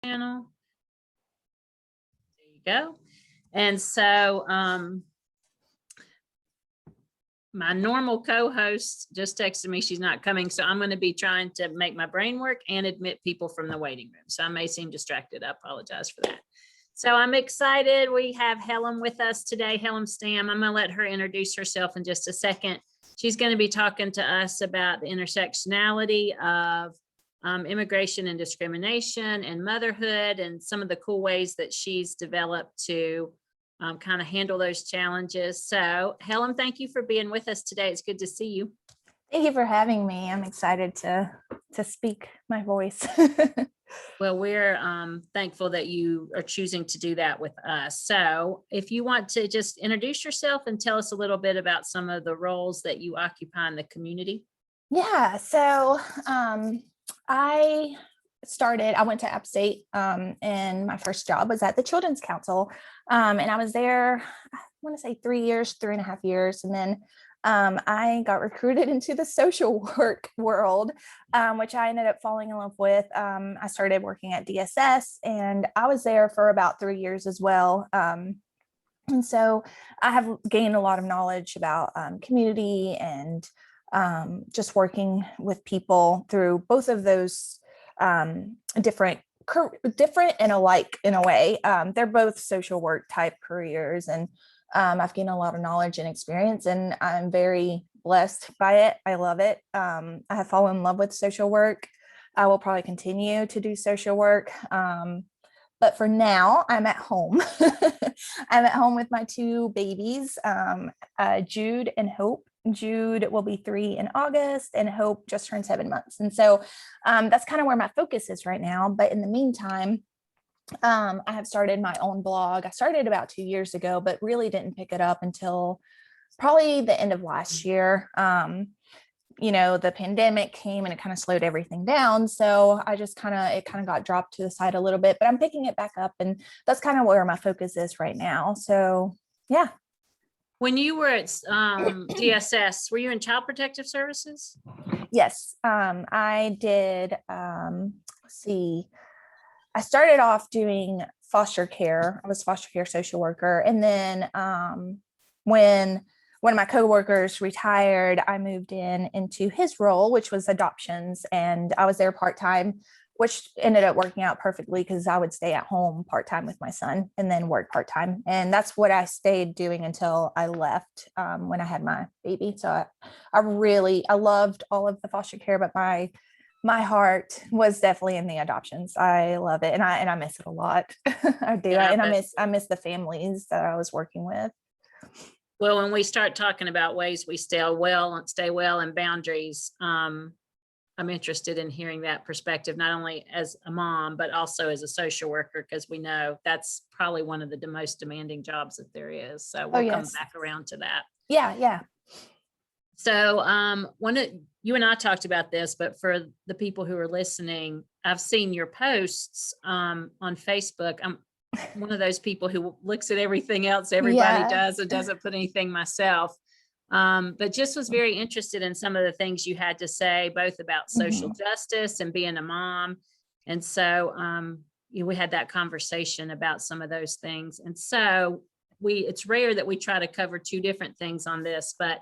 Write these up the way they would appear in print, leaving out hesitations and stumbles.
channel. There you go. And so my normal co-host just texted me she's not coming, so I'm going to be trying to make my brain work and admit people from the waiting room. So I may seem distracted. I apologize for that. So I'm excited. We have Helem with us today, Helem Stamm. I'm going to let her introduce herself in just a second. She's going to be talking to us about the intersectionality of immigration and discrimination and motherhood and some of the cool ways that she's developed to kind of handle those challenges. So Helem, thank you for being with us today. It's good to see you. Thank you for having me. I'm excited to speak my voice. Well, we're thankful that you are choosing to do that with us. So if you want to just introduce yourself and tell us a little bit about some of the roles that you occupy in the community. Yeah, so I went to App State and my first job was at the Children's Council. And I was there, I want to say 3.5 years. And then I got recruited into the social work world, which I ended up falling in love with. I started working at DSS and I was there for about 3 years as well. And so I have gained a lot of knowledge about community and just working with people through both of those different and alike in a way. They're both social work type careers, and I've gained a lot of knowledge and experience, and I'm very blessed by it. I love it. I have fallen in love with social work. I will probably continue to do social work. But for now, I'm at home. I'm at home with my 2 babies, Jude and Hope. Jude will be 3 in August and Hope just turned 7 months. And so that's kind of where my focus is right now. But in the meantime, I have started my own blog. I started about 2 years ago, but really didn't pick it up until probably the end of last year. The pandemic came and it kind of slowed everything down. So I just it got dropped to the side a little bit, but I'm picking it back up. And that's kind of where my focus is right now. So, yeah. When you were at DSS, were you in Child Protective Services? Yes, I did. Let's see. I started off doing foster care. I was a foster care social worker. And then when one of my coworkers retired, I moved into his role, which was adoptions. And I was there part-time, which ended up working out perfectly because I would stay at home part-time with my son and then work part-time. And that's what I stayed doing until I left when I had my baby. So I loved all of the foster care, but my heart was definitely in the adoptions. I love it. And I miss it a lot. I do. Yeah, and I miss the families that I was working with. Well, when we start talking about ways we stay well and boundaries, I'm interested in hearing that perspective, not only as a mom, but also as a social worker, because we know that's probably one of the most demanding jobs that there is. So we'll come back around to that. Yeah. So you and I talked about this, but for the people who are listening, I've seen your posts on Facebook. I'm one of those people who looks at everything else everybody does and doesn't put anything myself. But just was very interested in some of the things you had to say, both about social justice and being a mom. And so we had that conversation about some of those things. And so it's rare that we try to cover 2 different things on this, but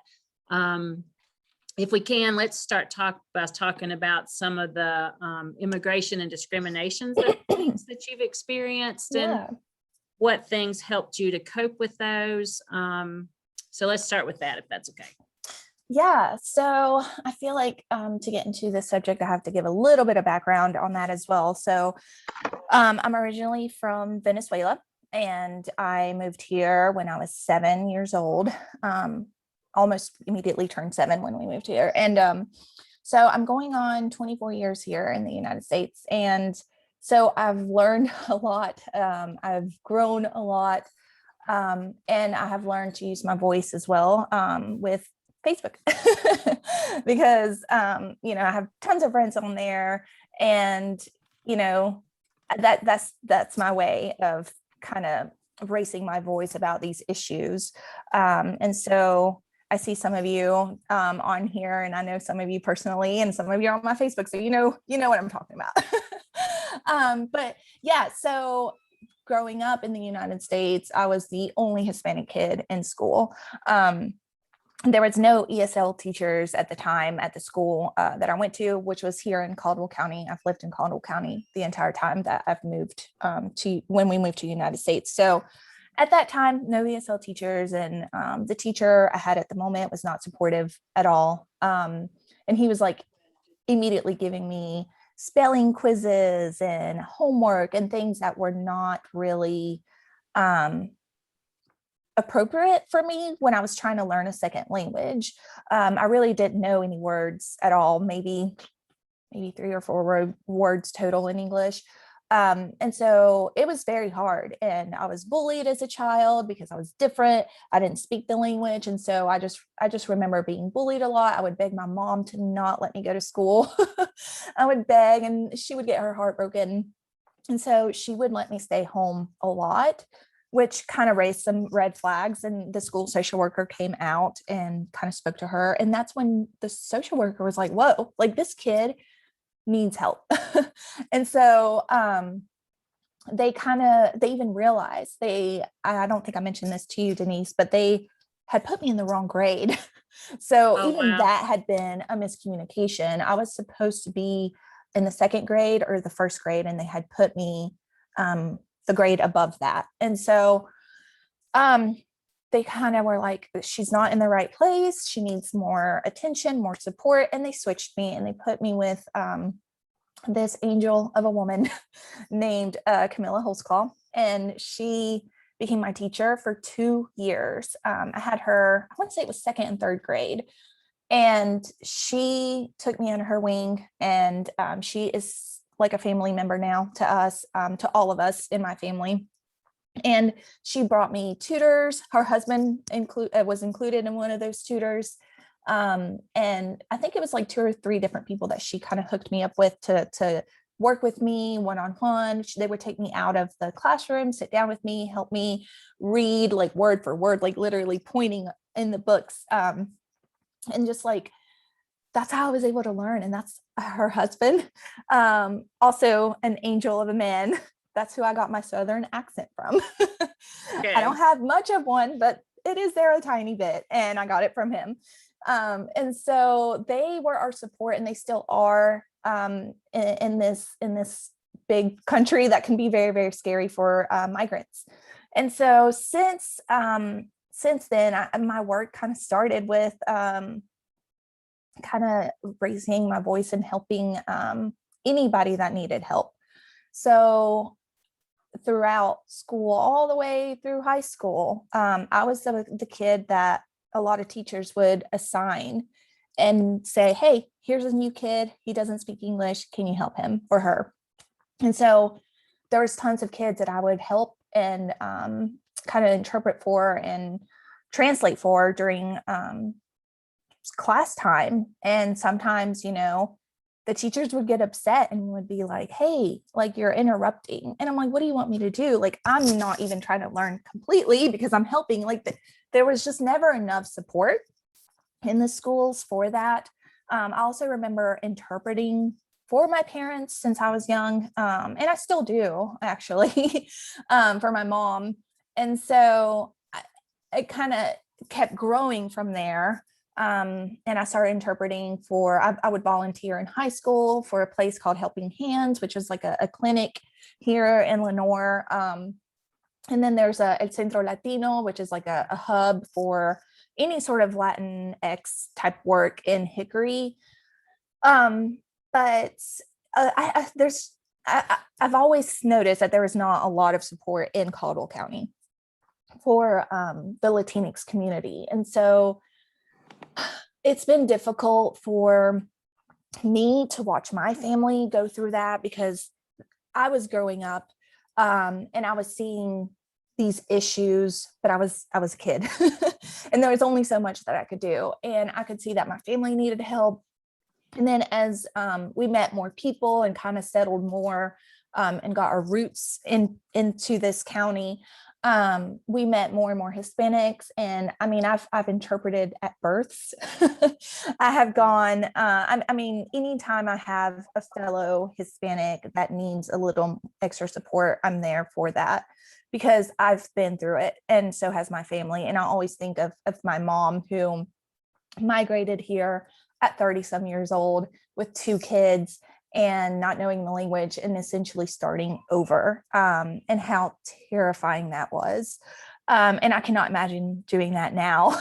if we can, let's start talking about some of the immigration and discrimination things that you've experienced and what things helped you to cope with those. So let's start with that, if that's okay. Yeah, so I feel like to get into this subject, I have to give a little bit of background on that as well. So I'm originally from Venezuela, and I moved here when I was 7 years old. Almost immediately turned 7 when we moved here. And so I'm going on 24 years here in the United States. And so I've learned a lot. I've grown a lot. And I have learned to use my voice as well with Facebook because, I have tons of friends on there, and, that's my way of kind of raising my voice about these issues. And so I see some of you on here, and I know some of you personally, and some of you are on my Facebook. So, you know what I'm talking about. But yeah, so growing up in the United States, I was the only Hispanic kid in school. There was no ESL teachers at the time at the school that I went to, which was here in Caldwell County. I've lived in Caldwell County the entire time that I've moved to when we moved to the United States. So at that time, no ESL teachers, and the teacher I had at the moment was not supportive at all. And he was like immediately giving me spelling quizzes and homework and things that were not really appropriate for me when I was trying to learn a second language. I really didn't know any words at all, maybe 3 or 4 words total in English. And so it was very hard. And I was bullied as a child because I was different. I didn't speak the language. And so I just remember being bullied a lot. I would beg my mom to not let me go to school. I would beg and she would get her heart broken. And so she would let me stay home a lot, which kind of raised some red flags. And the school social worker came out and kind of spoke to her. And that's when the social worker was like, whoa, like this kid needs help. And so they even realized I don't think I mentioned this to you, Denise, but they had put me in the wrong grade. So even that had been a miscommunication. I was supposed to be in the second grade or the first grade, and they had put me the grade above that. And so they kind of were like, she's not in the right place. She needs more attention, more support. And they switched me and they put me with this angel of a woman named Camilla Holzclaw. And she became my teacher for 2 years. I had her, I want to say it was second and third grade. And she took me under her wing. And she is like a family member now to us, to all of us in my family. And she brought me tutors. Her husband was included in one of those tutors. And I think it was like 2 or 3 different people that she kind of hooked me up with to work with me one-on-one. They would take me out of the classroom, sit down with me, help me read like word for word, like literally pointing in the books. And just like, that's how I was able to learn. And that's her husband. Also an angel of a man. That's who I got my Southern accent from. Okay. I don't have much of one, but it is there a tiny bit, and I got it from him. And so they were our support, and they still are in this big country that can be very, very scary for migrants. And so since then, my work kind of started with kind of raising my voice and helping anybody that needed help. So throughout school, all the way through high school, I was the kid that a lot of teachers would assign and say, hey, here's a new kid. He doesn't speak English. Can you help him or her? And so there was tons of kids that I would help and kind of interpret for and translate for during class time. And sometimes, the teachers would get upset and would be like, hey, like you're interrupting. And I'm like, what do you want me to do? Like, I'm not even trying to learn completely because I'm helping. Like there was just never enough support in the schools for that. I also remember interpreting for my parents since I was young. And I still do actually for my mom. And so it kind of kept growing from there. And I started interpreting I would volunteer in high school for a place called Helping Hands, which was like a clinic here in Lenore. And then there's El Centro Latino, which is like a hub for any sort of Latinx type work in Hickory. But I've always noticed that there is not a lot of support in Caldwell County for the Latinx community. And so it's been difficult for me to watch my family go through that because I was growing up and I was seeing these issues, but I was a kid and there was only so much that I could do. And I could see that my family needed help. And then as we met more people and kind of settled more and got our roots into this county, we met more and more Hispanics. And I mean, I've interpreted at births. I have gone, I mean, anytime I have a fellow Hispanic that needs a little extra support, I'm there for that because I've been through it. And so has my family. And I always think of my mom, who migrated here at 30 some years old with 2 kids and not knowing the language and essentially starting over, and how terrifying that was. And I cannot imagine doing that now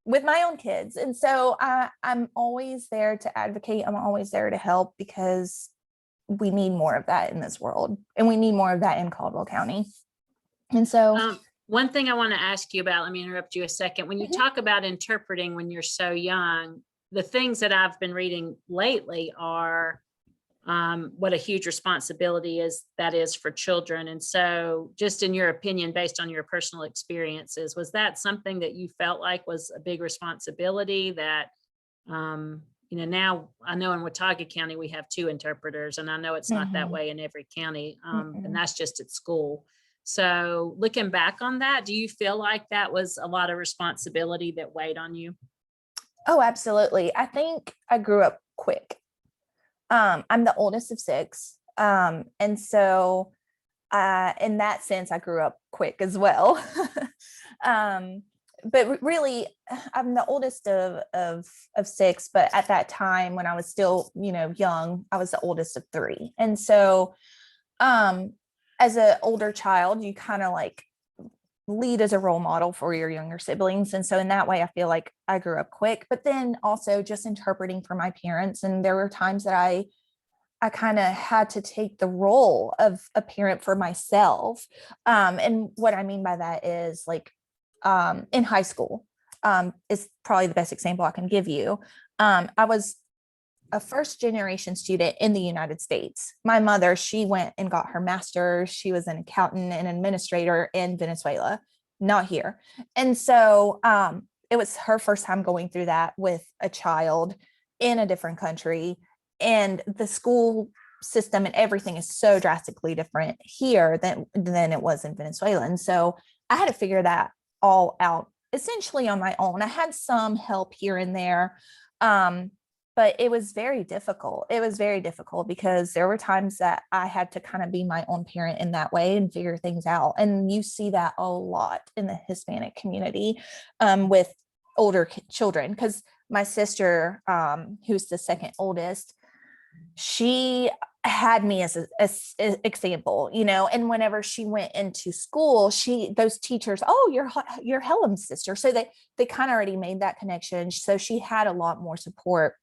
with my own kids. And so I'm always there to advocate. I'm always there to help because we need more of that in this world, and we need more of that in Caldwell County. And so one thing I want to ask you about, let me interrupt you a second. When you talk about interpreting when you're so young, the things that I've been reading lately are what a huge responsibility that is for children. And so just in your opinion, based on your personal experiences, was that something that you felt like was a big responsibility that, now I know in Watauga County, we have 2 interpreters, and I know it's not that way in every county, and that's just at school. So looking back on that, do you feel like that was a lot of responsibility that weighed on you? Oh, absolutely. I think I grew up quick. I'm the oldest of 6. And so in that sense, I grew up quick as well. But really, I'm the oldest of 6, but at that time when I was still, young, I was the oldest of 3. And so as an older child, you kind of like lead as a role model for your younger siblings. And so in that way, I feel like I grew up quick, but then also just interpreting for my parents. And there were times that I kind of had to take the role of a parent for myself. And what I mean by that is like in high school is probably the best example I can give you. I was a first generation student in the United States. My mother, she went and got her master's. She was an accountant and administrator in Venezuela, not here. And so it was her first time going through that with a child in a different country. And the school system and everything is so drastically different here than it was in Venezuela. And so I had to figure that all out essentially on my own. I had some help here and there. But it was very difficult. It was very difficult because there were times that I had to kind of be my own parent in that way and figure things out. And you see that a lot in the Hispanic community with older children, because my sister, who's the second oldest, she had me as an example, and whenever she went into school, those teachers, oh, you're Helem's sister. So they kind of already made that connection. So she had a lot more support.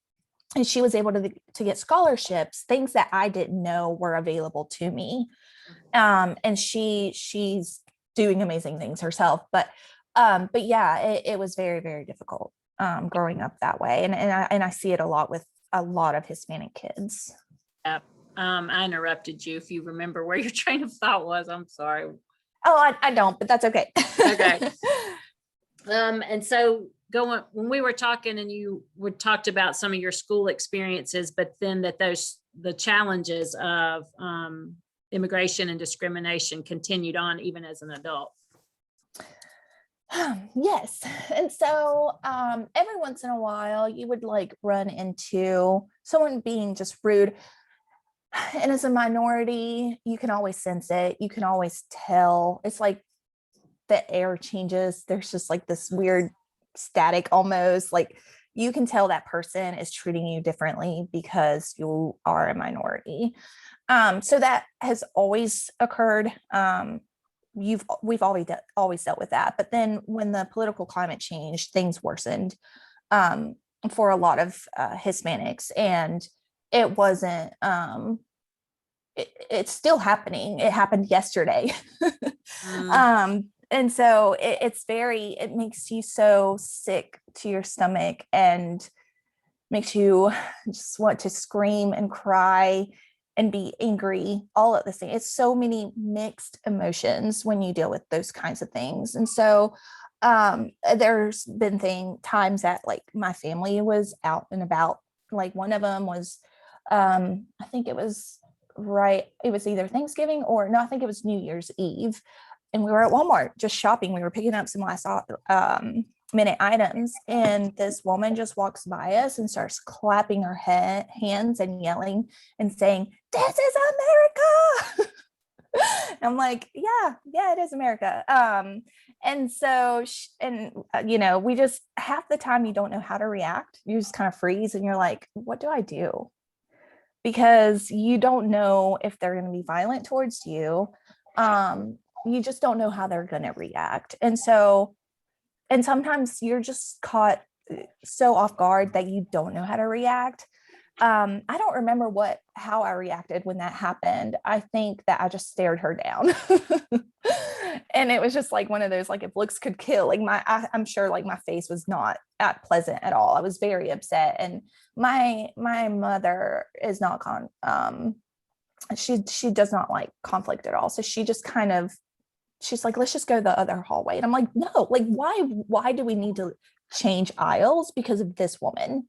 And she was able to get scholarships, things that I didn't know were available to me. And she's doing amazing things herself. But yeah, it was very, very difficult growing up that way. And I see it a lot with a lot of Hispanic kids. Yeah. I interrupted you. If you remember where your train of thought was, I'm sorry. Oh, I don't, but that's okay. Okay. And so when we were talking and you talked about some of your school experiences, but then the challenges of immigration and discrimination continued on even as an adult. Yes. And so every once in a while you would like run into someone being just rude. And as a minority, you can always sense it. You can always tell. It's like the air changes. There's just like this weird static almost, like you can tell that person is treating you differently because you are a minority. So that has always occurred. We've always dealt with that. But then when the political climate changed, things worsened for a lot of Hispanics, and it wasn't it's still happening. It happened yesterday. And so it makes you so sick to your stomach and makes you just want to scream and cry and be angry all at the same. It's so many mixed emotions when you deal with those kinds of things. And so there's been times that like my family was out and about. Like one of them was, I think it was right. It was either Thanksgiving or no, I think it was New Year's Eve. And we were at Walmart just shopping. We were picking up some last minute items. And this woman just walks by us and starts clapping her hands and yelling and saying, "This is America." I'm like, yeah, it is America. And so, we just, half the time you don't know how to react. You just kind of freeze and you're like, what do I do? Because you don't know if they're going to be violent towards you. You just don't know how they're going to react. And sometimes you're just caught so off guard that you don't know how to react. I don't remember how I reacted when that happened. I think that I just stared her down. And it was just like one of those, like, if looks could kill, like I'm sure like my face was not pleasant at all. I was very upset. And my mother is not she does not like conflict at all. So she just she's like, let's just go the other hallway. And I'm like, no, like, why do we need to change aisles because of this woman?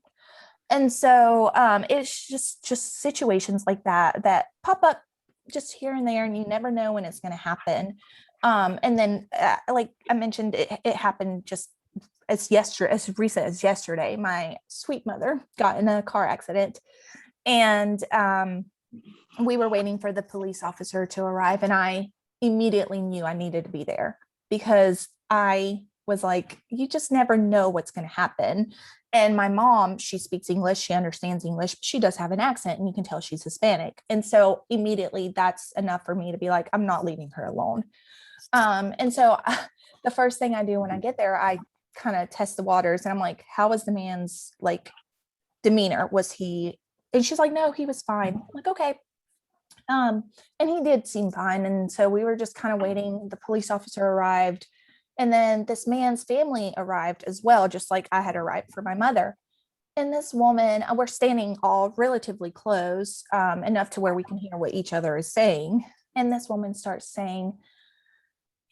And so it's just situations like that pop up just here and there, and you never know when it's going to happen. And then, like I mentioned, it happened just as recent as yesterday. My sweet mother got in a car accident, and we were waiting for the police officer to arrive, and I immediately knew I needed to be there because I was like, you just never know what's going to happen. And my mom, she speaks English, she understands English, but she does have an accent, and you can tell she's Hispanic. And so immediately that's enough for me to be like, I'm not leaving her alone. And so the first thing I do when I get there, I kind of test the waters, and I'm like, how was the man's like demeanor? Was he, and she's like, no, he was fine. I'm like, okay. And he did seem fine. And so we were just kind of waiting. The police officer arrived. And then this man's family arrived as well, just like I had arrived for my mother. And this woman, we're standing all relatively close, enough to where we can hear what each other is saying. And this woman starts saying,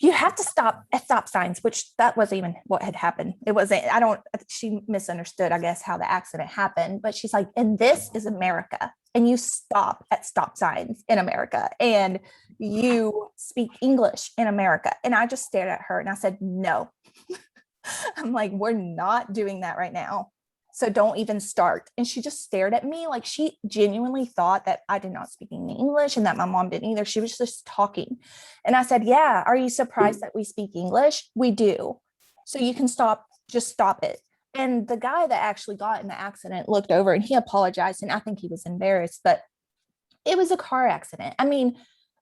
you have to stop at stop signs, which that wasn't even what had happened. It wasn't, she misunderstood, I guess, how the accident happened. But she's like, and this is America. And you stop at stop signs in America, and you speak English in America. And I just stared at her and I said, no. I'm like, we're not doing that right now. So don't even start. And she just stared at me like she genuinely thought that I did not speak any English and that my mom didn't either. She was just talking. And I said, yeah, are you surprised that we speak English? We do. So you can just stop it. And the guy that actually got in the accident looked over and he apologized. And I think he was embarrassed, but it was a car accident. I mean,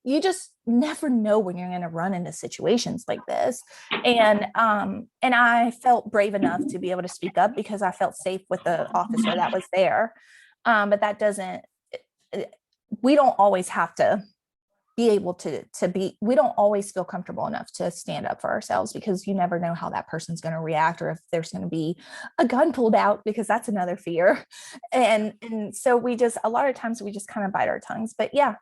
you just never know when you're going to run into situations like this. And I felt brave enough to be able to speak up because I felt safe with the officer that was there. But that doesn't, we don't always have to be able to be, we don't always feel comfortable enough to stand up for ourselves because you never know how that person's going to react or if there's going to be a gun pulled out, because that's another fear. And so we just, a lot of times we just kind of bite our tongues, but yeah,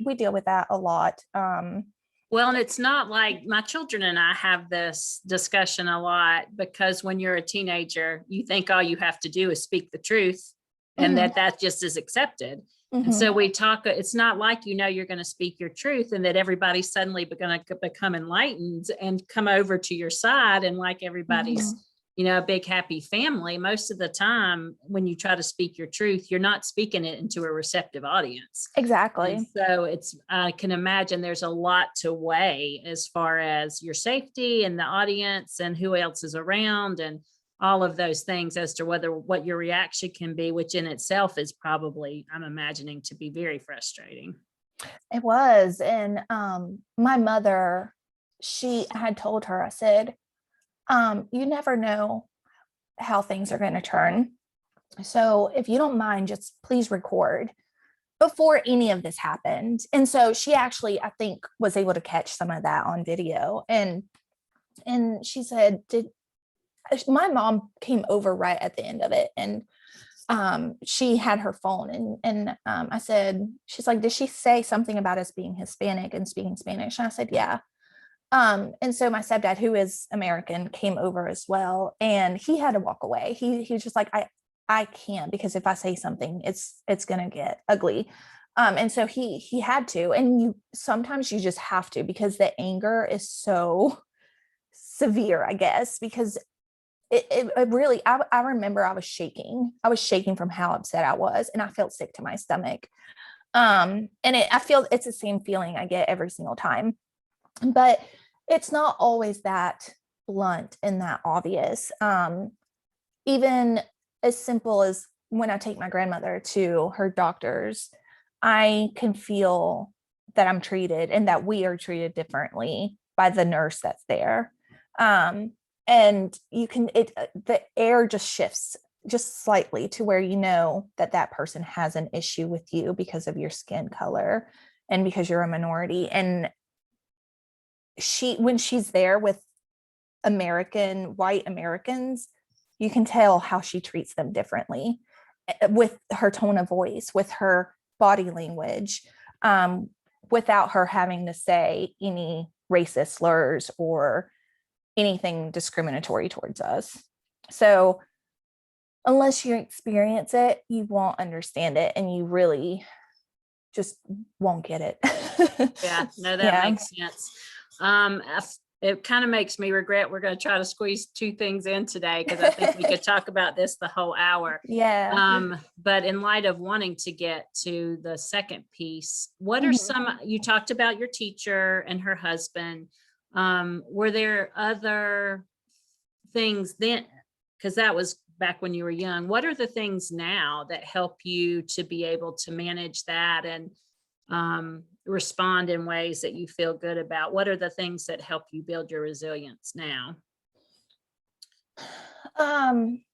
we deal with that a lot. Well, and it's not like my children and I have this discussion a lot because when you're a teenager, you think all you have to do is speak the truth and that just is accepted. And so we talk, it's not like, you're going to speak your truth and that everybody's suddenly going to become enlightened and come over to your side. And like everybody's, a big happy family. Most of the time when you try to speak your truth, you're not speaking it into a receptive audience. Exactly. And so I can imagine there's a lot to weigh as far as your safety and the audience and who else is around and all of those things as to what your reaction can be, which in itself is probably, I'm imagining, to be very frustrating. It was. And my mother, I had told her, I said, you never know how things are going to turn. So if you don't mind, just please record before any of this happened. And so she actually, I think, was able to catch some of that on video. And she said, my mom came over right at the end of it, and she had her phone, and I said, she's like, did she say something about us being Hispanic and speaking Spanish? And I said, yeah. And so my stepdad, who is American, came over as well, and he had to walk away. He was just like, I can't, because if I say something, it's gonna get ugly. And so he had to, and sometimes you just have to, because the anger is so severe, I guess, because it really, I remember I was shaking from how upset I was, and I felt sick to my stomach. And I feel it's the same feeling I get every single time, but it's not always that blunt and that obvious. Even as simple as when I take my grandmother to her doctors, I can feel that I'm treated and that we are treated differently by the nurse that's there. And the air just shifts just slightly to where you know that that person has an issue with you because of your skin color and because you're a minority. And when she's there with white Americans, you can tell how she treats them differently, with her tone of voice, with her body language, without her having to say any racist slurs or anything discriminatory towards us. So unless you experience it, you won't understand it, and you really just won't get it. Yeah, no, that makes sense. It kind of makes me regret we're going to try to squeeze two things in today, because I think we could talk about this the whole hour. Yeah. But in light of wanting to get to the second piece, what are you talked about your teacher and her husband. Were there other things then? Because that was back when you were young. What are the things now that help you to be able to manage that and respond in ways that you feel good about? What are the things that help you build your resilience now?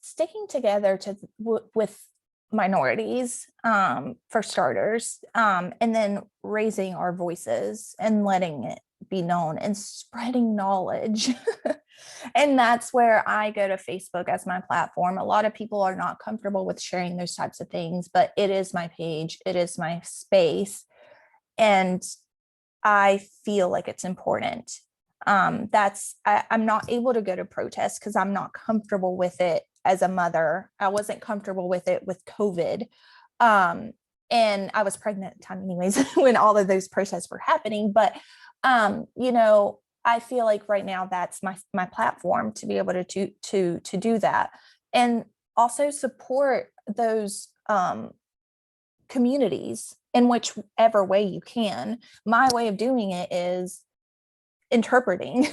Sticking together with minorities, for starters, and then raising our voices and letting it be known and spreading knowledge. And that's where I go to Facebook as my platform. A lot of people are not comfortable with sharing those types of things, but it is my page, it is my space, and I feel like it's important. I'm not able to go to protests because I'm not comfortable with it as a mother. I wasn't comfortable with it with COVID. And I was pregnant at the time anyways, when all of those protests were happening. But, I feel like right now that's my platform to be able to do that. And also support those communities in whichever way you can. My way of doing it is interpreting.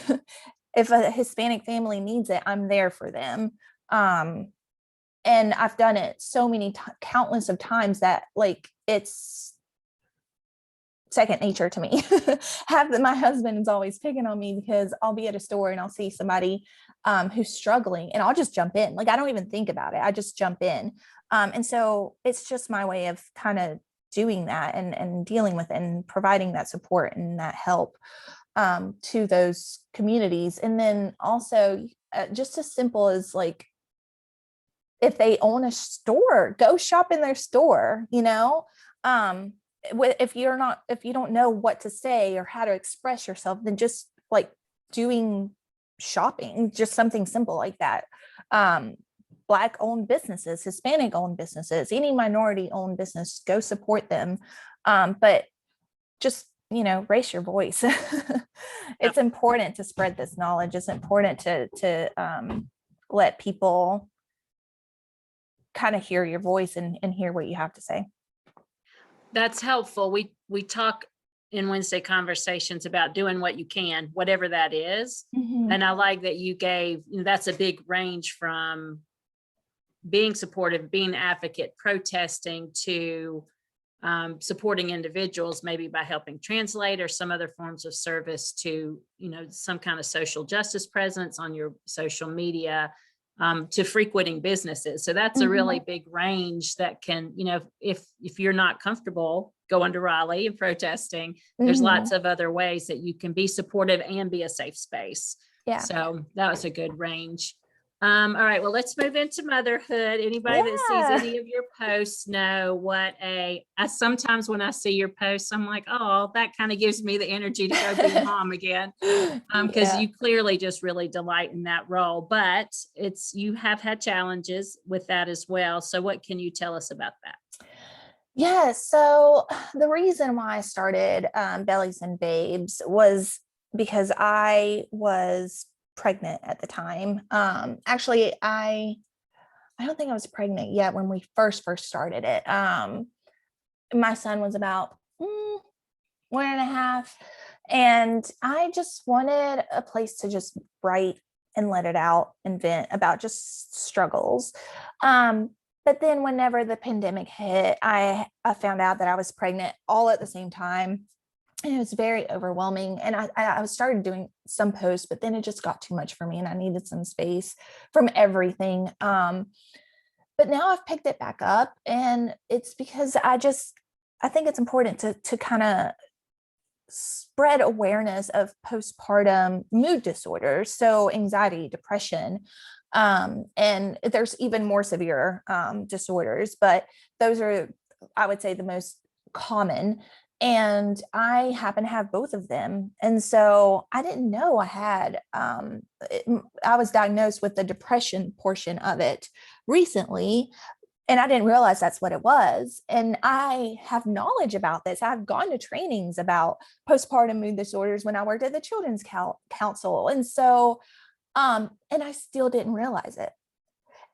If a Hispanic family needs it, I'm there for them. And I've done it so many countless of times that like it's second nature to me. My husband is always picking on me because I'll be at a store and I'll see somebody who's struggling, and I'll just jump in. Like I don't even think about it. I just jump in. And so it's just my way of kind of doing that and dealing with it and providing that support and that help to those communities. And then also just as simple as like, if they own a store, go shop in their store, if you don't know what to say or how to express yourself, then just like doing shopping, just something simple like that. Black owned businesses, Hispanic owned businesses, any minority owned business, go support them. But just, raise your voice. It's important to spread this knowledge. It's important to let people kind of hear your voice and hear what you have to say. That's helpful. We talk in Wednesday conversations about doing what you can, whatever that is. Mm-hmm. And I like that you gave, that's a big range from being supportive, being an advocate, protesting, to supporting individuals, maybe by helping translate or some other forms of service, to, some kind of social justice presence on your social media, to frequenting businesses. So that's a really big range that can, if you're not comfortable going to Raleigh and protesting, there's lots of other ways that you can be supportive and be a safe space. Yeah. So that was a good range. All right, well, let's move into motherhood. Anybody that sees any of your posts know sometimes when I see your posts, I'm like, oh, that kind of gives me the energy to go be mom again. Because you clearly just really delight in that role, but you have had challenges with that as well. So what can you tell us about that? Yeah, so the reason why I started Bellies and Babes was because I was pregnant at the time. Actually, I don't think I was pregnant yet when we first started it. My son was about 1.5, and I just wanted a place to just write and let it out and vent about just struggles. Um, but then whenever the pandemic hit, I found out that I was pregnant all at the same time. And it was very overwhelming. And I started doing some posts, but then it just got too much for me and I needed some space from everything. But now I've picked it back up, and it's because I think it's important to kind of spread awareness of postpartum mood disorders, so anxiety, depression, and there's even more severe disorders, but those are, I would say, the most common. And I happen to have both of them. And so I didn't know I had, I was diagnosed with the depression portion of it recently, and I didn't realize that's what it was. And I have knowledge about this. I've gone to trainings about postpartum mood disorders when I worked at the Children's Council. And so, and I still didn't realize it.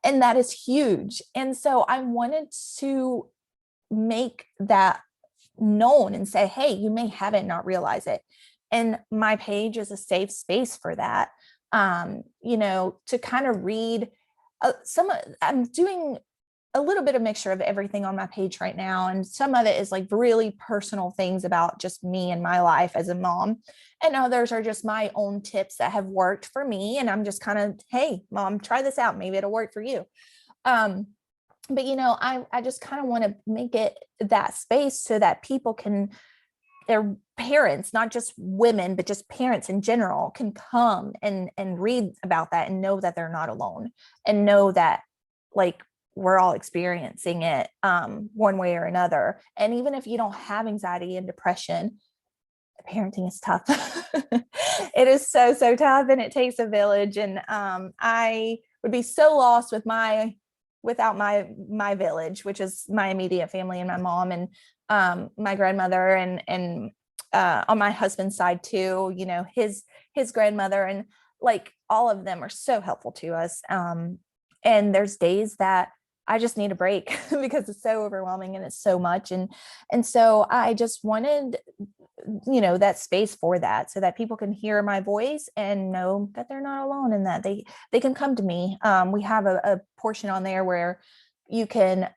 And that is huge. And so I wanted to make that known and say, hey, you may have it, not realize it. And my page is a safe space for that. To kind of read I'm doing a little bit of mixture of everything on my page right now. And some of it is like really personal things about just me and my life as a mom. And others are just my own tips that have worked for me. And I'm just kind of, hey, mom, try this out. Maybe it'll work for you. But I just kind of want to make it that space so that people can, their parents, not just women, but just parents in general, can come and read about that and know that they're not alone, and know that, like, we're all experiencing it one way or another. And even if you don't have anxiety and depression, parenting is tough. It is so tough, and it takes a village. And I would be so lost without my village, which is my immediate family and my mom and my grandmother, and on my husband's side too, his grandmother, and like all of them are so helpful to us. And there's days that I just need a break because it's so overwhelming and it's so much. And so I just wanted, that space for that, so that people can hear my voice and know that they're not alone, and that they can come to me. We have a portion on there where you can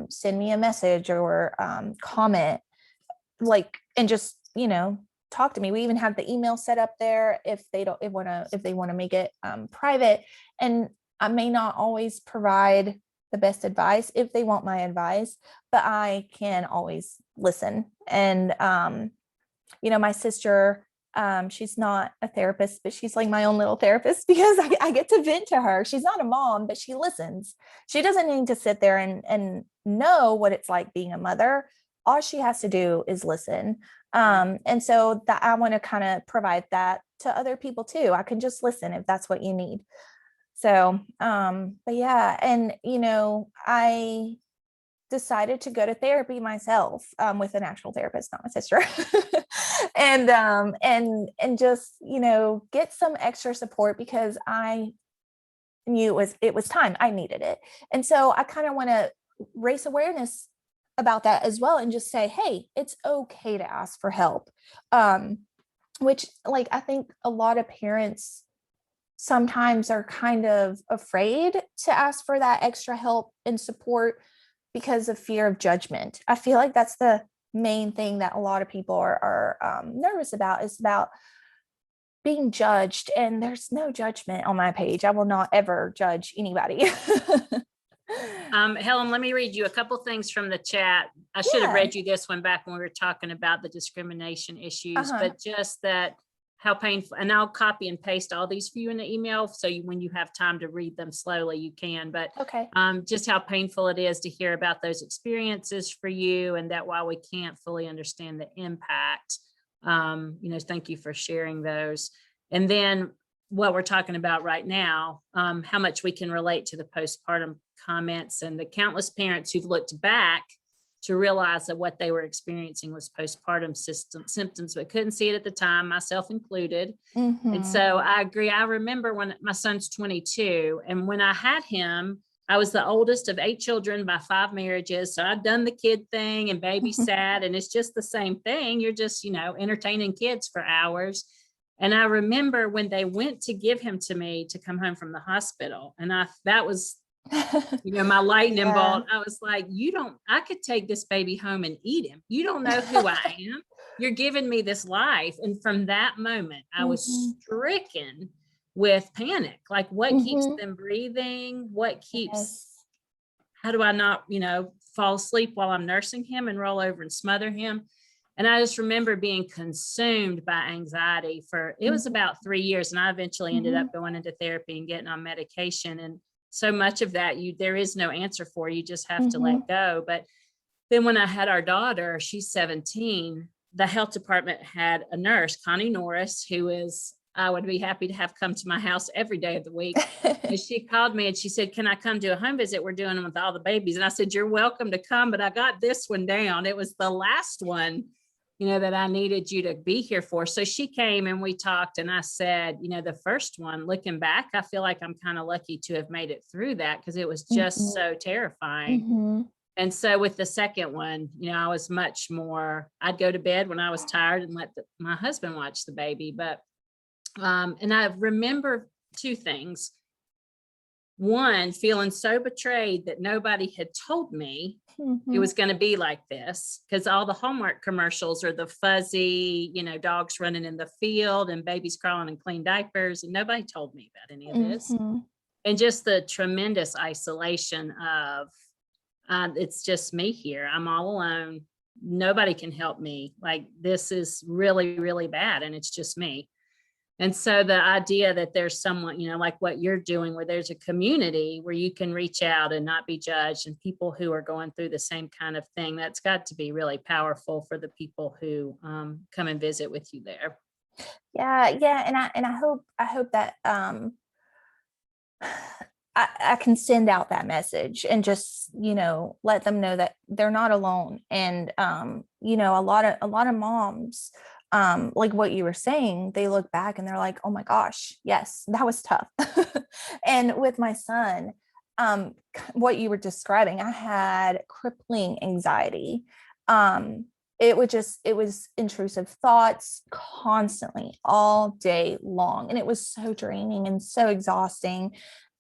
send me a message or comment, like, and just, talk to me. We even have the email set up there if they want to make it private. And I may not always provide the best advice if they want my advice, but I can always listen. And my sister, she's not a therapist, but she's like my own little therapist, because I get to vent to her. She's not a mom, but she listens. She doesn't need to sit there and know what it's like being a mother. All she has to do is listen. And so that I want to kind of provide that to other people too. I can just listen if that's what you need. So, but yeah, and I decided to go to therapy myself, with an actual therapist, not my sister. And just, get some extra support, because I knew it was time. I needed it. And so I kind of want to raise awareness about that as well, and just say, hey, it's okay to ask for help. Which, like, I think a lot of parents sometimes are kind of afraid to ask for that extra help and support because of fear of judgment. I feel like that's the main thing that a lot of people are nervous about, is about being judged. And there's no judgment on my page. I will not ever judge anybody. Helen, let me read you a couple things from the chat. I should have Yeah. read you this one back when we were talking about the discrimination issues, but just that how painful, and I'll copy and paste all these for you in the email. So when you have time to read them slowly, you can, but Okay. Just how painful it is to hear about those experiences for you, and that while we can't fully understand the impact, thank you for sharing those. And then what we're talking about right now, how much we can relate to the postpartum comments, and the countless parents who've looked back to realize that what they were experiencing was postpartum symptoms, but couldn't see it at the time, myself included. And so I agree. I remember when my son's 22, and when I had him, I was the oldest of 8 children by 5 marriages. So I'd done the kid thing and babysat, and it's just the same thing. You're just, entertaining kids for hours. And I remember when they went to give him to me to come home from the hospital, and that was, my lightning bolt. I was like, I could take this baby home and eat him. You don't know who I am. You're giving me this life. And from that moment, I was stricken with panic. Like, what keeps them breathing? What keeps, how do I not, fall asleep while I'm nursing him and roll over and smother him? And I just remember being consumed by anxiety it was about 3 years. And I eventually ended up going into therapy and getting on medication. And so much of that, there is no answer for. You just have to let go. But then when I had our daughter, she's 17, the health department had a nurse, Connie Norris, I would be happy to have come to my house every day of the week. And she called me and she said, can I come do a home visit? We're doing them with all the babies. And I said, you're welcome to come, but I got this one down. It was the last one, that I needed you to be here for. So she came and we talked, and I said, the first one, looking back, I feel like I'm kind of lucky to have made it through that, because it was just so terrifying. And so with the second one, I was much more, I'd go to bed when I was tired and let my husband watch the baby. But, and I remember 2 things. One, feeling so betrayed that nobody had told me it was going to be like this, because all the Hallmark commercials are the fuzzy, dogs running in the field and babies crawling in clean diapers. And nobody told me about any of this. And just the tremendous isolation of, it's just me here. I'm all alone. Nobody can help me. Like, this is really, really bad. And it's just me. And so the idea that there's someone, like what you're doing, where there's a community where you can reach out and not be judged, and people who are going through the same kind of thing, that's got to be really powerful for the people who come and visit with you there. Yeah. And I hope that I can send out that message and just, let them know that they're not alone. And a lot of moms, like what you were saying, they look back and they're like, oh my gosh, yes, that was tough. And with my son, what you were describing, I had crippling anxiety. It was intrusive thoughts constantly all day long. And it was so draining and so exhausting.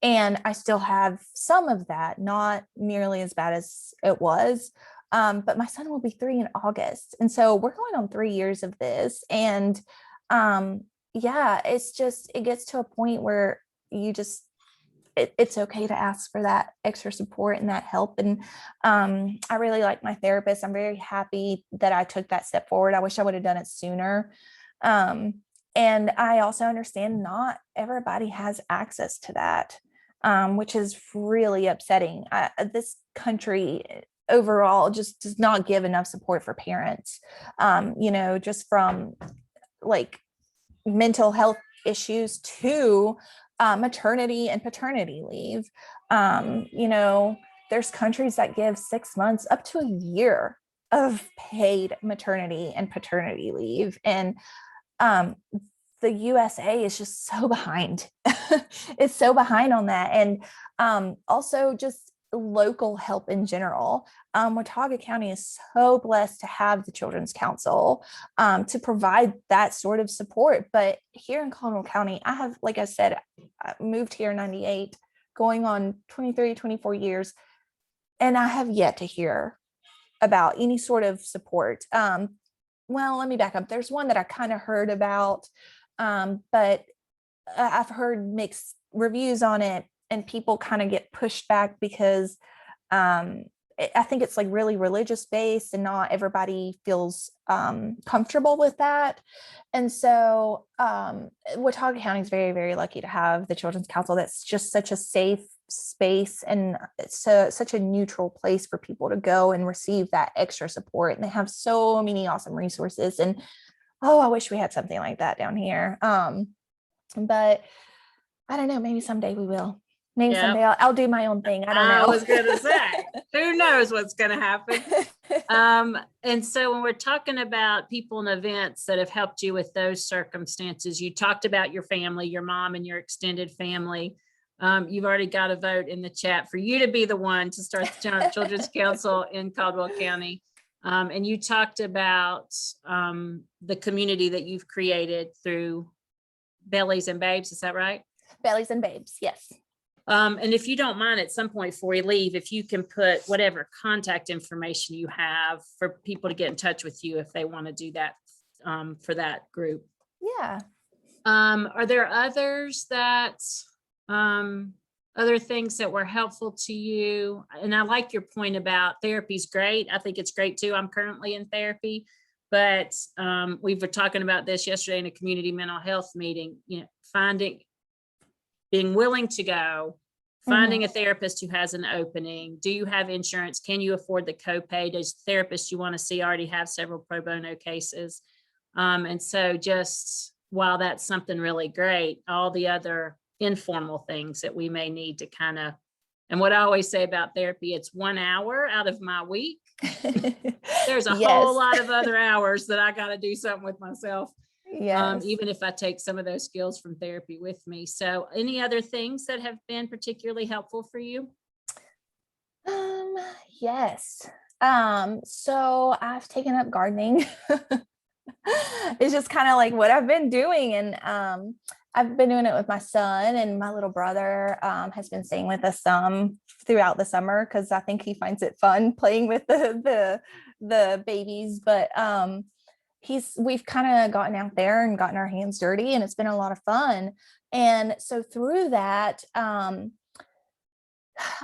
And I still have some of that, not nearly as bad as it was. But my son will be 3 in August. And so we're going on 3 years of this. And it gets to a point where it's okay to ask for that extra support and that help. And I really like my therapist. I'm very happy that I took that step forward. I wish I would have done it sooner. And I also understand not everybody has access to that, which is really upsetting. This country overall just does not give enough support for parents, just from like mental health issues to maternity and paternity leave. There's countries that give 6 months up to a year of paid maternity and paternity leave. And the USA is just so behind. It's so behind on that. And also just local help in general. Watauga County is so blessed to have the Children's Council to provide that sort of support. But here in Colonial County, I have, like I said, I moved here in 98, going on 23, 24 years, and I have yet to hear about any sort of support. Well, let me back up. There's one that I kind of heard about, but I've heard mixed reviews on it, and people kind of get pushed back because I think it's like really religious based and not everybody feels comfortable with that. And so Watauga County is very, very lucky to have the Children's Council. That's just such a safe space, and it's such a neutral place for people to go and receive that extra support. And they have so many awesome resources. And I wish we had something like that down here. But I don't know, maybe someday we will. maybe Yep. someday I'll do my own thing. I don't I know. was going to say, who knows what's going to happen? And so when we're talking about people and events that have helped you with those circumstances, you talked about your family, your mom and your extended family. You've already got a vote in the chat for you to be the one to start the Children's Council in Caldwell County. And you talked about the community that you've created through Bellies and Babes. Is that right? Bellies and Babes. Yes. And if you don't mind, at some point before you leave, if you can put whatever contact information you have for people to get in touch with you if they want to do that for that group. Yeah. Are there others that other things that were helpful to you? And I like your point about therapy is great. I think it's great too. I'm currently in therapy, but we were talking about this yesterday in a community mental health meeting, being willing to go, finding a therapist who has an opening. Do you have insurance? Can you afford the copay? Does the therapist you want to see already have several pro bono cases? And so just while that's something really great, all the other informal things that we may need to kind of, and what I always say about therapy, it's 1 hour out of my week. There's a whole lot of other hours that I got to do something with myself. Yes. Even if I take some of those skills from therapy with me. So any other things that have been particularly helpful for you? Yes. So I've taken up gardening. It's just kind of like what I've been doing. And I've been doing it with my son, and my little brother has been staying with us some throughout the summer because I think he finds it fun playing with the babies. But we've kind of gotten out there and gotten our hands dirty, and it's been a lot of fun. And so through that,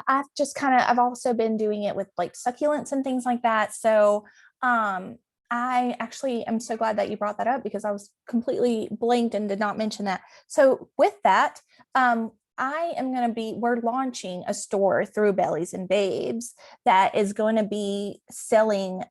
I've also been doing it with like succulents and things like that. So I actually am so glad that you brought that up because I was completely blanked and did not mention that. So with that, we're launching a store through Bellies and Babes that is going to be selling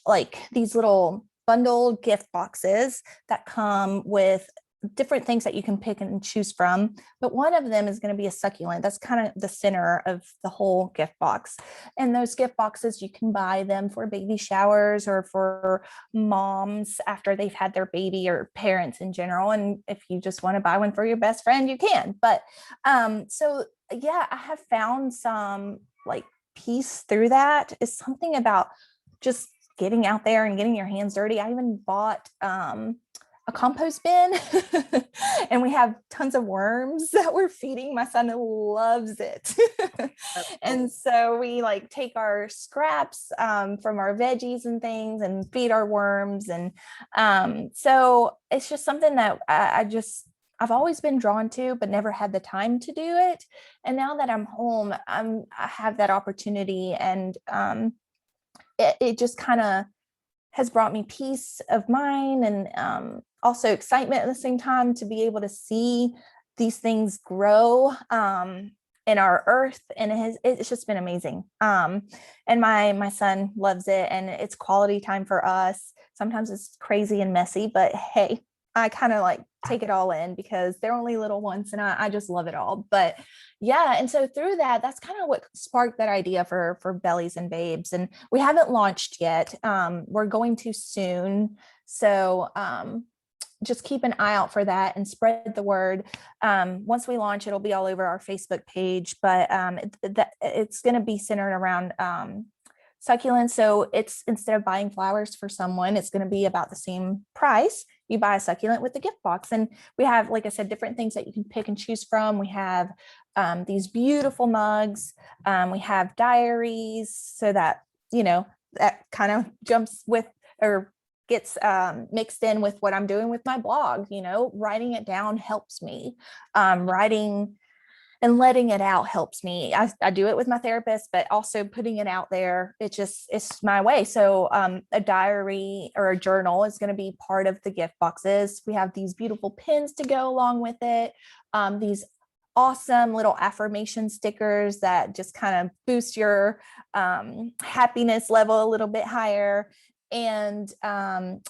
like these little bundled gift boxes that come with different things that you can pick and choose from. But one of them is going to be a succulent. That's kind of the center of the whole gift box. And those gift boxes, you can buy them for baby showers or for moms after they've had their baby, or parents in general. And if you just want to buy one for your best friend, you can. But so yeah, I have found some like peace through that. Is something about just getting out there and getting your hands dirty. I even bought a compost bin and we have tons of worms that we're feeding. My son loves it. And so we like take our scraps from our veggies and things and feed our worms. And so it's just something that I've always been drawn to, but never had the time to do it. And now that I'm home, I have that opportunity, and it just kind of has brought me peace of mind and also excitement at the same time to be able to see these things grow in our earth. And it's just been amazing. And my son loves it, and it's quality time for us. Sometimes it's crazy and messy, but hey, I kind of like take it all in because they're only little ones, and I just love it all. But yeah, and so through that, that's kind of what sparked that idea for Bellies and Babes. And we haven't launched yet. We're going to soon. So just keep an eye out for that and spread the word. Once we launch, it'll be all over our Facebook page, but it's going to be centered around succulents. So it's, instead of buying flowers for someone, it's going to be about the same price. You buy a succulent with the gift box. And we have, like I said, different things that you can pick and choose from. We have these beautiful mugs. We have diaries, so that, that kind of jumps with or gets mixed in with what I'm doing with my blog. Writing it down helps me. Writing and letting it out helps me. I do it with my therapist, but also putting it out there, it's my way. So a diary or a journal is going to be part of the gift boxes. We have these beautiful pins to go along with it. These awesome little affirmation stickers that just kind of boost your happiness level a little bit higher. And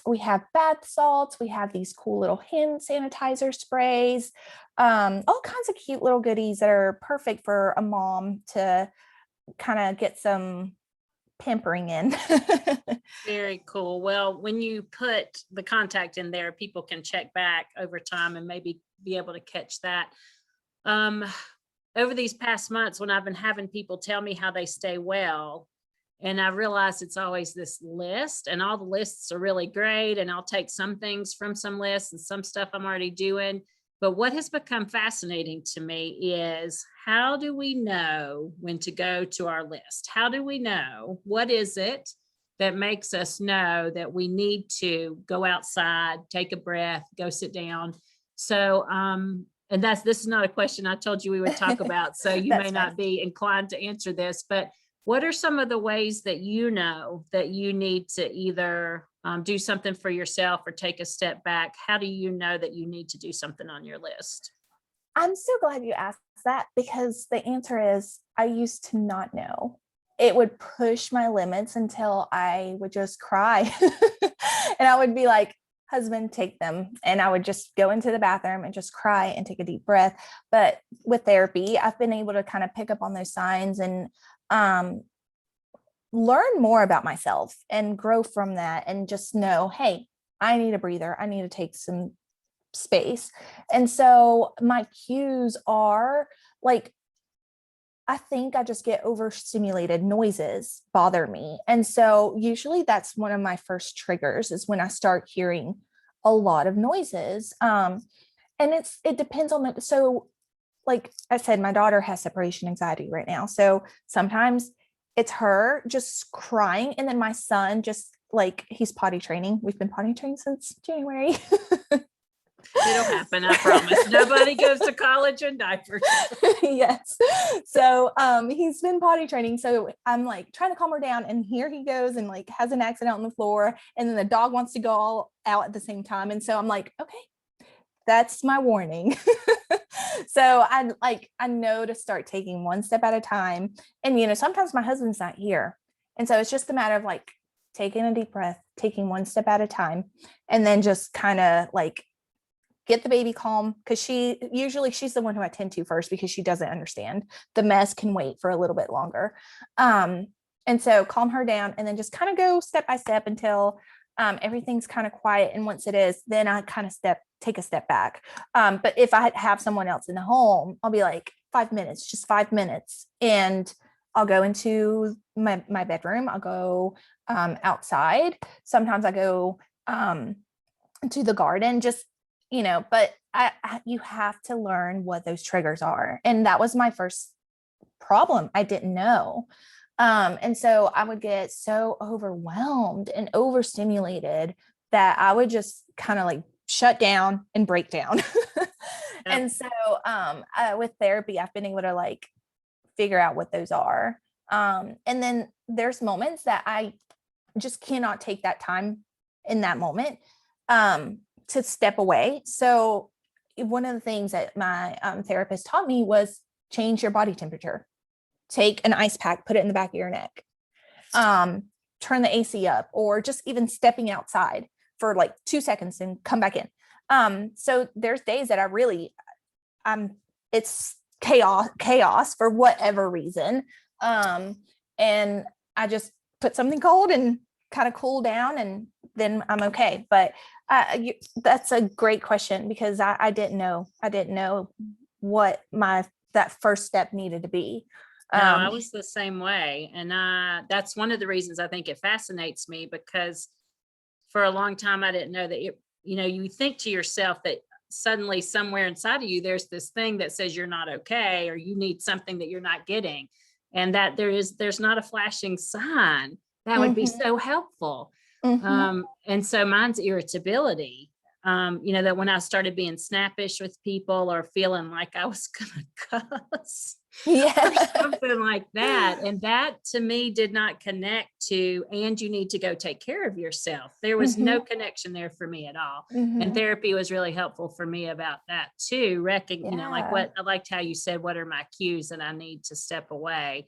we have bath salts. We have these cool little hand sanitizer sprays, all kinds of cute little goodies that are perfect for a mom to kind of get some pampering in. Very cool. Well, when you put the contact in there, people can check back over time and maybe be able to catch that. Over these past months, when I've been having people tell me how they stay well, and I realize it's always this list, and all the lists are really great, and I'll take some things from some lists and some stuff I'm already doing. But what has become fascinating to me is, how do we know when to go to our list? How do we know what is it that makes us know that we need to go outside, take a breath, go sit down? So, and this is not a question I told you we would talk about, so you may not be inclined to answer this, but what are some of the ways that you know that you need to either do something for yourself or take a step back? How do you know that you need to do something on your list? I'm so glad you asked that, because the answer is, I used to not know. It would push my limits until I would just cry. And I would be like, husband, take them. And I would just go into the bathroom and just cry and take a deep breath. But with therapy, I've been able to kind of pick up on those signs and learn more about myself and grow from that, and just know, hey, I need a breather. I need to take some space. And so my cues are like, I think I just get overstimulated. Noises bother me. And so usually that's one of my first triggers, is when I start hearing a lot of noises. And it depends on so like I said, my daughter has separation anxiety right now. So sometimes it's her just crying. And then my son just, like, he's potty training. We've been potty training since January. It'll happen, I promise. Nobody goes to college in diapers. Yes. So he's been potty training. So I'm like trying to calm her down, and here he goes and like has an accident on the floor. And then the dog wants to go all out at the same time. And so I'm like, okay, that's my warning. So I know to start taking one step at a time. And sometimes my husband's not here. And so it's just a matter of like taking a deep breath, taking one step at a time, and then just kind of like get the baby calm, because she's the one who I tend to first, because she doesn't understand. The mess can wait for a little bit longer. And so calm her down, and then just kind of go step by step until everything's kind of quiet. And once it is, then I kind of take a step back. But if I have someone else in the home, I'll be like, 5 minutes, just 5 minutes. And I'll go into my bedroom. I'll go outside. Sometimes I go to the garden, just, but you have to learn what those triggers are. And that was my first problem. I didn't know. And so I would get so overwhelmed and overstimulated that I would just kind of like shut down and break down. And so with therapy, I've been able to like figure out what those are. And then there's moments that I just cannot take that time in that moment to step away. So one of the things that my therapist taught me was change your body temperature. Take an ice pack, put it in the back of your neck, turn the AC up, or just even stepping outside for like 2 seconds and come back in. So there's days that it's chaos for whatever reason. And I just put something cold and kind of cool down, and then I'm okay. But that's a great question, because I didn't know what that first step needed to be. No, I was the same way. And that's one of the reasons I think it fascinates me, because for a long time, I didn't know that, you think to yourself that suddenly somewhere inside of you, there's this thing that says you're not okay, or you need something that you're not getting. And that there's not a flashing sign that would be so helpful. And so mine's irritability. That when I started being snappish with people, or feeling like I was gonna cuss, or something like that. And that to me did not connect to, and you need to go take care of yourself. There was no connection there for me at all. And therapy was really helpful for me about that too. Like I liked how you said, what are my cues that I need to step away?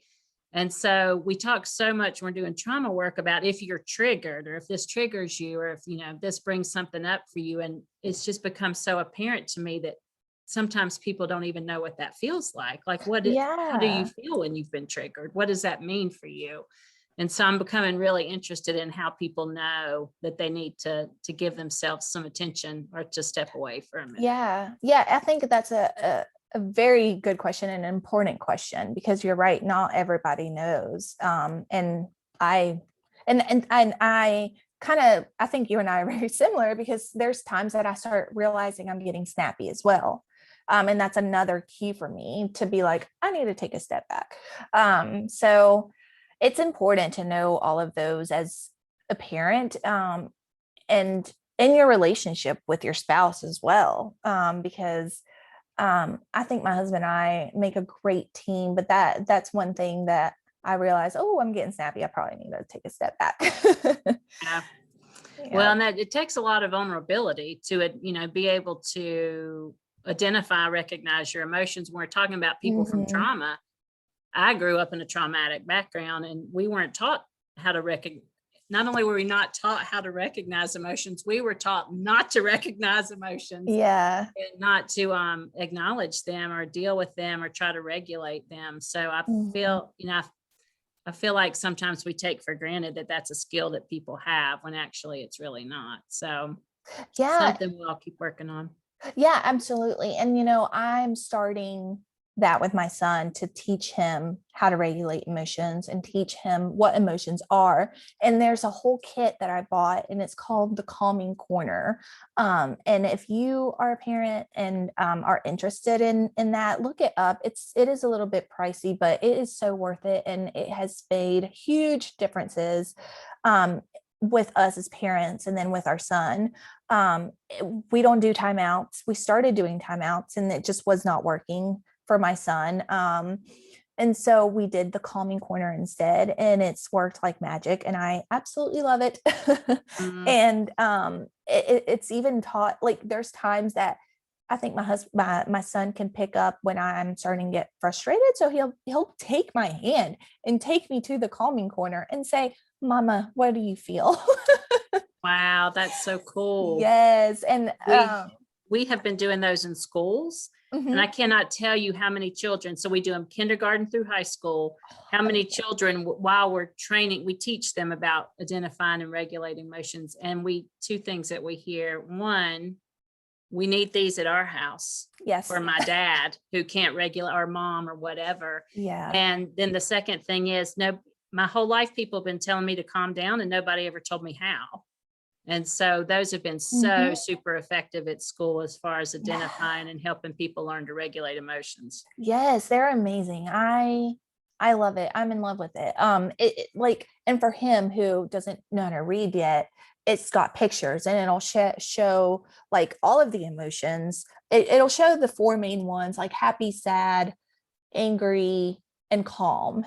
And so we talk so much when we're doing trauma work about if you're triggered, or if this triggers you, or if, this brings something up for you. And it's just become so apparent to me that sometimes people don't even know what that feels like. Like, how do you Yeah. feel when you've been triggered? What does that mean for you? And so I'm becoming really interested in how people know that they need to give themselves some attention or to step away for a minute. Yeah. Yeah. I think that's a very good question, and an important question, because you're right. Not everybody knows. And I think you and I are very similar, because there's times that I start realizing I'm getting snappy as well. And that's another key for me to be like, I need to take a step back. So it's important to know all of those as a parent, and in your relationship with your spouse as well. Because I think my husband and I make a great team, but that's one thing that I realize, oh, I'm getting snappy. I probably need to take a step back. Yeah. Yeah. Well, and that it takes a lot of vulnerability to, be able to identify, recognize your emotions. When we're talking about people from trauma, I grew up in a traumatic background, and we weren't taught how to recognize. Not only were we not taught how to recognize emotions, we were taught not to recognize emotions. Yeah. And not to acknowledge them or deal with them or try to regulate them. So I feel, I feel like sometimes we take for granted that that's a skill that people have, when actually it's really not. So something we'll all keep working on. Yeah, absolutely. And, I'm starting that with my son, to teach him how to regulate emotions and teach him what emotions are. And there's a whole kit that I bought, and it's called the Calming Corner. And if you are a parent and are interested in that, look it up. It is a little bit pricey, but it is so worth it. And it has made huge differences with us as parents, and then with our son. We don't do timeouts. We started doing timeouts, and it just was not working for my son. And so we did the Calming Corner instead, and it's worked like magic, and I absolutely love it. And it's even taught, like, there's times that I think my son can pick up when I'm starting to get frustrated. So he'll take my hand and take me to the Calming Corner and say, Mama, what do you feel? Wow, that's so cool. Yes. And we have been doing those in schools. And I cannot tell you how many children, so we do them kindergarten through high school, how many children, while we're training, we teach them about identifying and regulating emotions. And two things that we hear: one, we need these at our house. Yes. For my dad who can't regulate, our mom or whatever. Yeah. And then the second thing is, no, my whole life people have been telling me to calm down, and nobody ever told me how. And so those have been so super effective at school, as far as identifying and helping people learn to regulate emotions. Yes, they're amazing. I love it. I'm in love with it. And for him, who doesn't know how to read yet, it's got pictures, and it'll show like all of the emotions. It'll show the four main ones, like happy, sad, angry, and calm.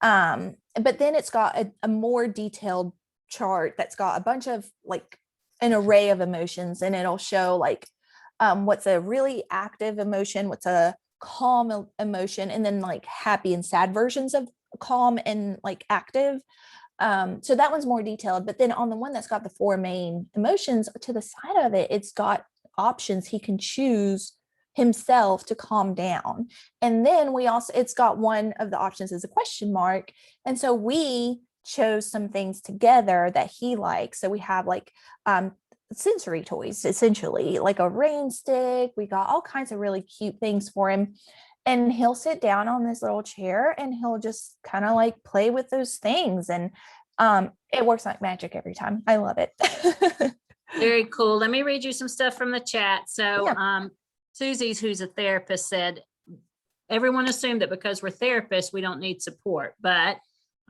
But then it's got a more detailed chart that's got a bunch of, like, an array of emotions, and it'll show like what's a really active emotion, what's a calm emotion, and then like happy and sad versions of calm and like active. So that one's more detailed. But then on the one that's got the four main emotions, to the side of it, it's got options he can choose himself to calm down. And then it's got one of the options is a question mark. And so we chose some things together that he likes. So we have like sensory toys, essentially, like a rain stick. We got all kinds of really cute things for him. And he'll sit down on this little chair, and he'll just kind of like play with those things. And it works like magic every time. I love it. Very cool. Let me read you some stuff from the chat. So Yeah. Susie's, who's a therapist, said, everyone assumed that because we're therapists, we don't need support, but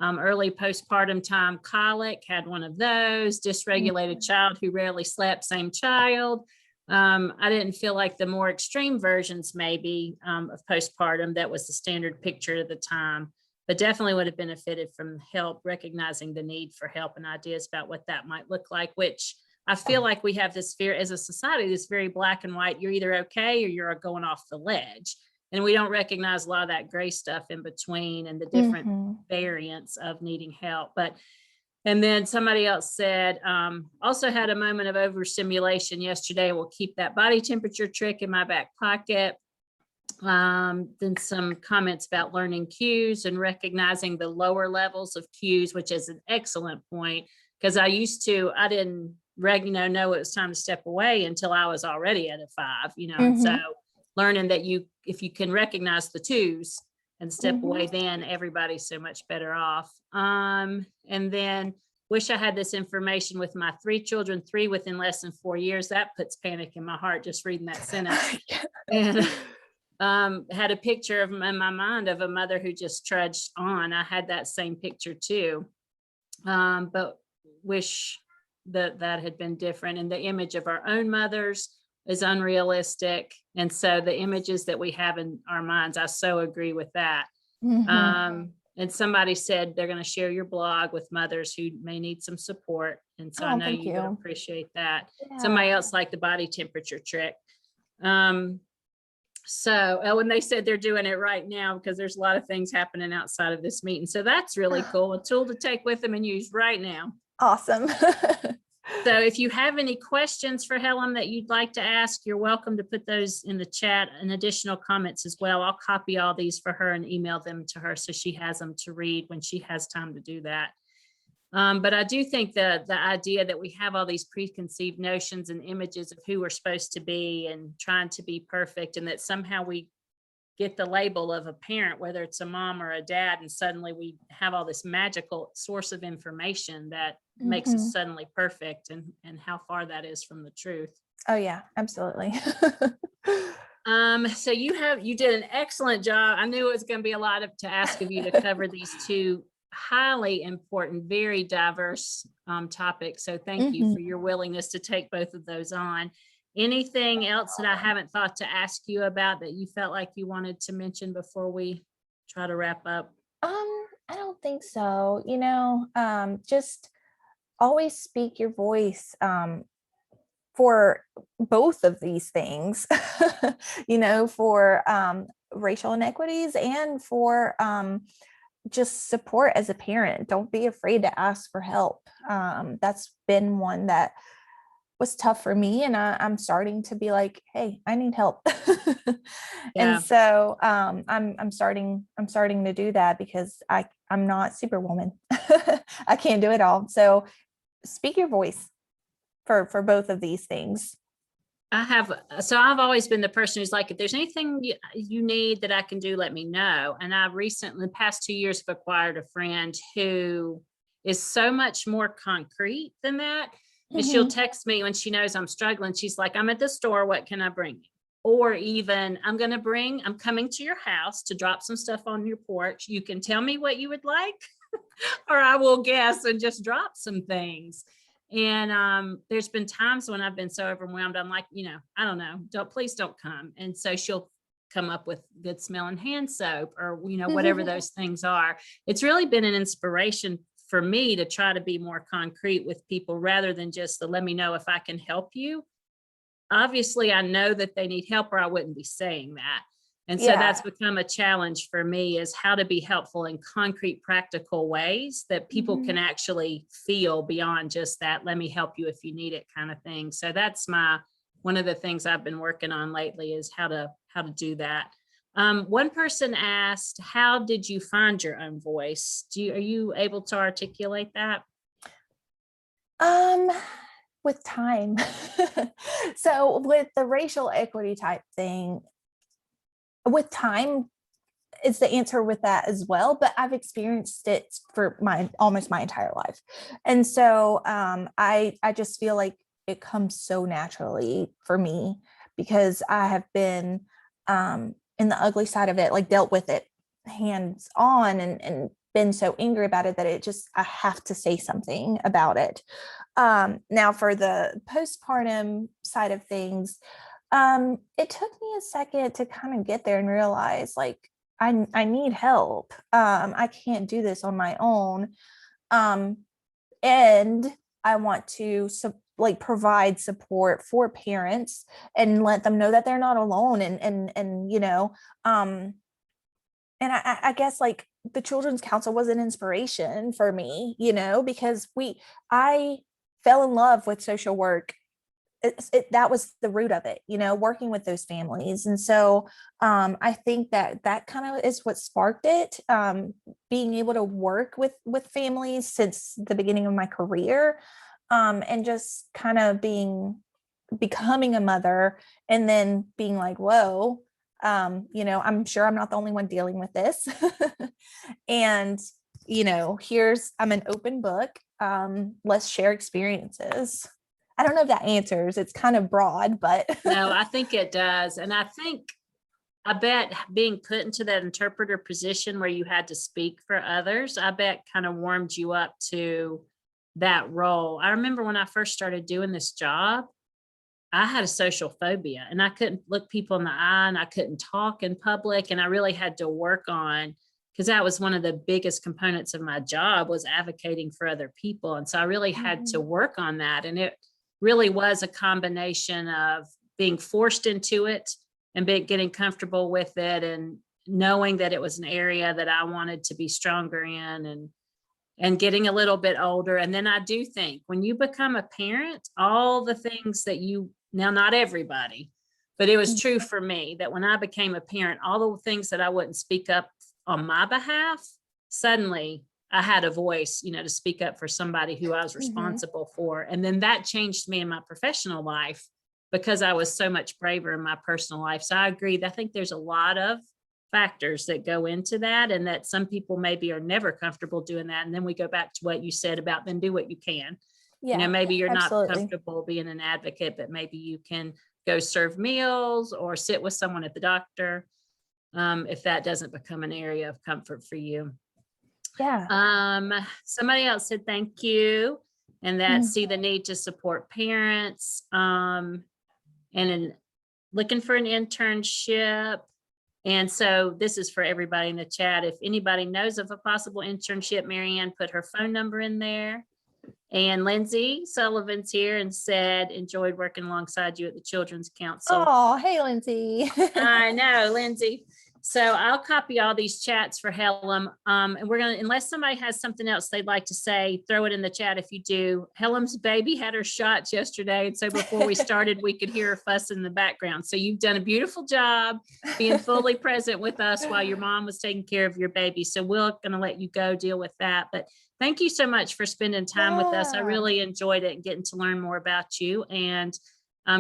early postpartum time colic, had one of those. Dysregulated child who rarely slept, same child. I didn't feel like the more extreme versions maybe of postpartum, that was the standard picture at the time, but definitely would have benefited from help, recognizing the need for help and ideas about what that might look like, which I feel like we have this fear as a society, this very black and white, you're either okay or you're going off the ledge. and we don't recognize a lot of that gray stuff in between and the different variants of needing help. And then somebody else said, also had a moment of overstimulation yesterday. Will keep that body temperature trick in my back pocket. Then some comments about learning cues and recognizing the lower levels of cues, which is an excellent point, because I didn't know it was time to step away until I was already at a 5, and so learning that if you can recognize the 2s and step away, then everybody's so much better off. And then wish I had this information with my 3 children, 3 within less than 4 years. That puts panic in my heart just reading that sentence. And had a picture in my mind of a mother who just trudged on. I had that same picture too, but wish that had been different. And the image of our own mothers is unrealistic. And so the images that we have in our minds, I so agree with that. And somebody said they're going to share your blog with mothers who may need some support. And so I know you would appreciate that. Yeah. Somebody else liked the body temperature trick. When they said they're doing it right now because there's a lot of things happening outside of this meeting. So that's really cool. A tool to take with them and use right now. Awesome. So if you have any questions for Helem that you'd like to ask, you're welcome to put those in the chat and additional comments as well. I'll copy all these for her and email them to her so she has them to read when she has time to do that. But I do think the idea that we have all these preconceived notions and images of who we're supposed to be and trying to be perfect, and that somehow we get the label of a parent, whether it's a mom or a dad, and suddenly we have all this magical source of information that makes us suddenly perfect, and how far that is from the truth. Oh yeah, absolutely. So you did an excellent job. I knew it was going to be a lot to ask of you to cover these 2 highly important, very diverse topics. So thank you for your willingness to take both of those on. Anything else that I haven't thought to ask you about that you felt like you wanted to mention before we try to wrap up? I don't think so. Just always speak your voice for both of these things, for racial inequities and for just support as a parent. Don't be afraid to ask for help. That's been one that was tough for me, and I'm starting to be like, hey, I need help. And so I'm starting to do that because I'm not Superwoman. I can't do it all. So speak your voice for both of these things. I've always been the person who's like, if there's anything you need that I can do, let me know. And I recently, in the past 2 years, have acquired a friend who is so much more concrete than that. And she'll text me when she knows I'm struggling. She's like, I'm at the store. What can I bring you? Or even, I'm coming to your house to drop some stuff on your porch. You can tell me what you would like, or I will guess and just drop some things. And there's been times when I've been so overwhelmed, I'm like, I don't know, please don't come. And so she'll come up with good smelling hand soap or, whatever those things are. It's really been an inspiration for me to try to be more concrete with people rather than just the let me know if I can help you. Obviously, I know that they need help or I wouldn't be saying that. And so that's become a challenge for me, is how to be helpful in concrete, practical ways that people can actually feel beyond just that, let me help you if you need it kind of thing. So that's one of the things I've been working on lately, is how to do that. One person asked, how did you find your own voice? Are you able to articulate that? With time. So with the racial equity type thing, with time is the answer with that as well, but I've experienced it for almost my entire life. And so I just feel like it comes so naturally for me because I have been in the ugly side of it, like dealt with it hands on and been so angry about it that I have to say something about it. Now for the postpartum side of things, it took me a second to kind of get there and realize like, I need help. I can't do this on my own. And I want to like provide support for parents and let them know that they're not alone. And, and I guess like the Children's Council was an inspiration for me, because I fell in love with social work. That was the root of it, working with those families. And so I think that kind of is what sparked it. Being able to work with families since the beginning of my career, and just kind of becoming a mother, and then being like, whoa, I'm sure I'm not the only one dealing with this. And, I'm an open book. Let's share experiences. I don't know if that answers. It's kind of broad, but No, I think it does. And I bet being put into that interpreter position where you had to speak for others, I bet kind of warmed you up to that role. I remember when I first started doing this job, I had a social phobia and I couldn't look people in the eye and I couldn't talk in public. And I really had to work on, because that was one of the biggest components of my job, was advocating for other people. And so I really had to work on that. And it really was a combination of being forced into it and getting comfortable with it and knowing that it was an area that I wanted to be stronger in, and getting a little bit older. And then I do think when you become a parent, all the things that now not everybody, but it was true for me that when I became a parent, all the things that I wouldn't speak up on my behalf, suddenly I had a voice, to speak up for somebody who I was responsible for. And then that changed me in my professional life because I was so much braver in my personal life. So I agree. I think there's a lot of factors that go into that, and that some people maybe are never comfortable doing that. And then we go back to what you said about then do what you can. yeah, Maybe you're absolutely not comfortable being an advocate, but maybe you can go serve meals or sit with someone at the doctor, if that doesn't become an area of comfort for you. Yeah. Somebody else said thank you, and that see the need to support parents, and looking for an internship. And so this is for everybody in the chat. If anybody knows of a possible internship, Marianne put her phone number in there. And Lindsay Sullivan's here and said, enjoyed working alongside you at the Children's Council. Oh, hey, Lindsay. I know, Lindsay. So I'll copy all these chats for Helem. And we're going to, unless somebody has something else they'd like to say, throw it in the chat if you do. Helem's baby had her shots yesterday. And so before we started, we could hear her fuss in the background. So you've done a beautiful job being fully present with us while your mom was taking care of your baby. So we're going to let you go deal with that. But thank you so much for spending time with us. I really enjoyed it and getting to learn more about you. And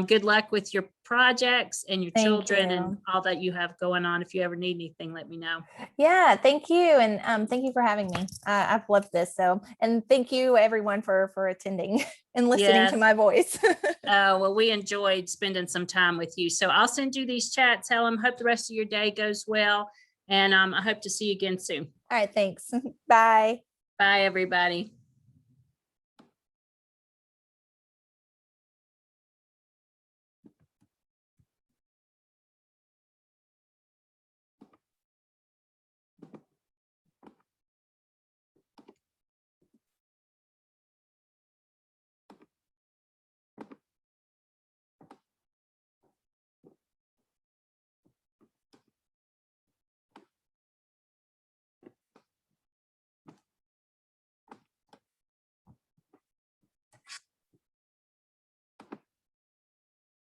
good luck with your projects and your children and all that you have going on. If you ever need anything, let me know. Yeah, thank you. And thank you for having me. I've loved this. So, and thank you everyone for attending and listening to my voice. Well, we enjoyed spending some time with you. So I'll send you these chats, Helem. Hope the rest of your day goes well. And I hope to see you again soon. All right, thanks. Bye. Bye, everybody.